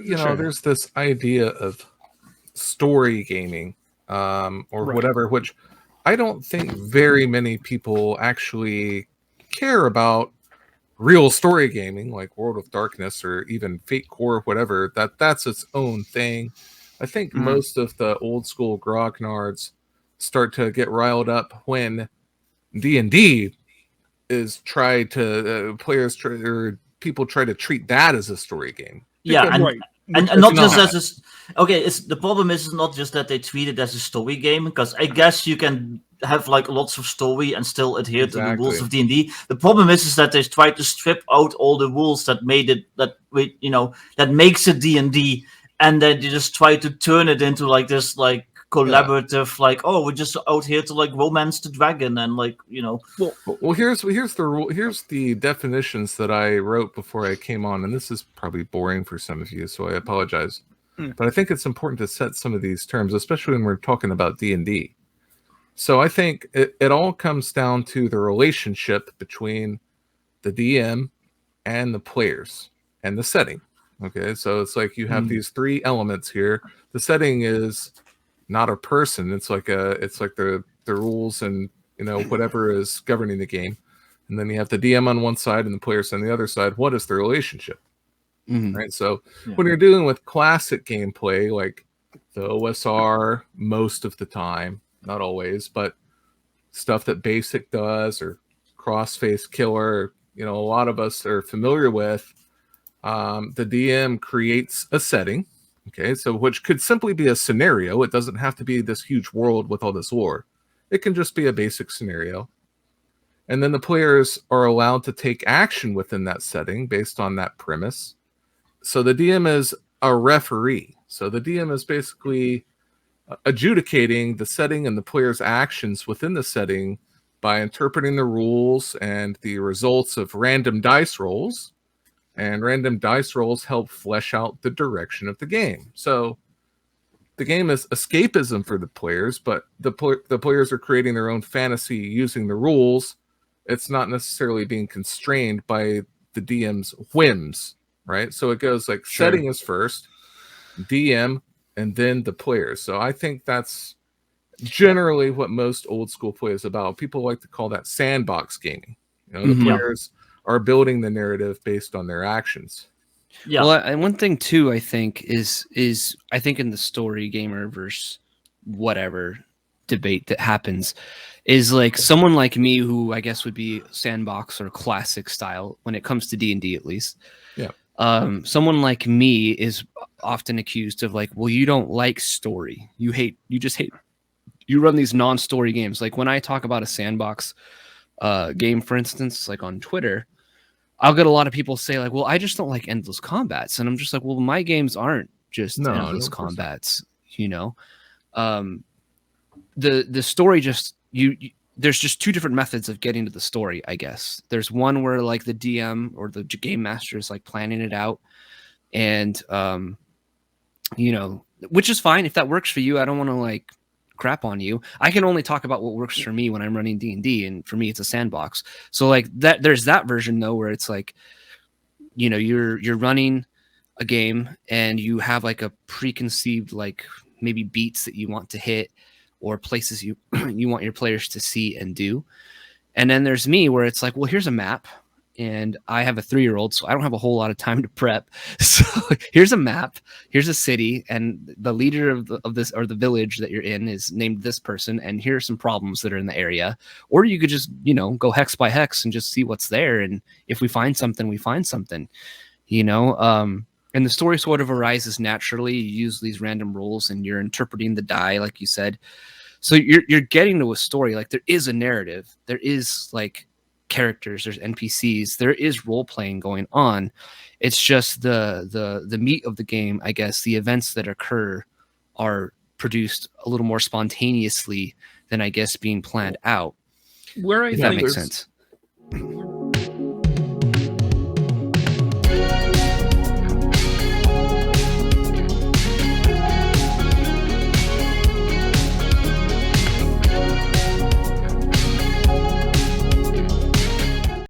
there's this idea of story gaming, or whatever, which I don't think very many people actually care about. Real story gaming like World of Darkness or even Fate Core, whatever, that's its own thing. I think most of the old school grognards start to get riled up when D&D is tried to or people try to treat that as a story game. Yeah, Because and not just not. as okay. It's the problem is not just that they treat it as a story game, because I guess you can have like lots of story and still adhere to the rules Exactly. of D&D. The problem is that they try to strip out all the rules that made it that makes it D&D, and then they just try to turn it into like this like collaborative, like, oh, we're just out here to like romance the dragon and like Well, here's the rule. Here's the definitions that I wrote before I came on, and this is probably boring for some of you, so I apologize. But I think it's important to set some of these terms, especially when we're talking about D&D. So I think it all comes down to the relationship between the DM and the players and the setting. Okay, so it's like you have these three elements here. The setting is not a person. It's like the rules and whatever is governing the game. And then you have the DM on one side and the players on the other side. What is the relationship? Right. So when you're dealing with classic gameplay, like the OSR, most of the time, not always, but stuff that Basic does or Crossface Killer, a lot of us are familiar with. The DM creates a setting, okay, so which could simply be a scenario. It doesn't have to be this huge world with all this lore. It can just be a basic scenario. And then the players are allowed to take action within that setting based on that premise. So the DM is a referee. So the DM is basically adjudicating the setting and the player's actions within the setting by interpreting the rules and the results of random dice rolls. And random dice rolls help flesh out the direction of the game. So the game is escapism for the players, but the players are creating their own fantasy using the rules. It's not necessarily being constrained by the DM's whims, right? So it goes like setting is first, DM, and then the players. So I think that's generally what most old school play is about. People like to call that sandbox gaming. The players are building the narrative based on their actions. Yeah. Well, and one thing too, I think is I think in the story gamer versus whatever debate that happens is like someone like me who I guess would be sandbox or classic style when it comes to D&D at least. Yeah. Someone like me is often accused of like, well, you don't like story. You just hate. You run these non-story games. Like when I talk about a sandbox game, for instance, like on Twitter, I'll get a lot of people say like, well, I just don't like endless combats. And I'm just like, well, my games aren't just endless combats, the story just, there's just two different methods of getting to the story, I guess. There's one where like the DM or the game master is like planning it out and, which is fine. If that works for you, I don't want to like crap on you. I can only talk about what works for me when I'm running D&D, and for me it's a sandbox. So like that, there's that version though where it's like you're running a game and you have like a preconceived like maybe beats that you want to hit or places you want your players to see and do. And then there's me where it's like, well, here's a map and I have a 3-year-old, so I don't have a whole lot of time to prep. So here's a map, here's a city, and the leader of this or the village that you're in is named this person, and here are some problems that are in the area. Or you could just, go hex by hex and just see what's there. And if we find something, we find something, and the story sort of arises naturally. You use these random rules and you're interpreting the die, like you said. So you're getting to a story. Like there is a narrative. There is like characters, there's NPCs, there is role playing going on. It's just the meat of the game, I guess. The events that occur are produced a little more spontaneously than I guess being planned out. Where I if think that makes sense.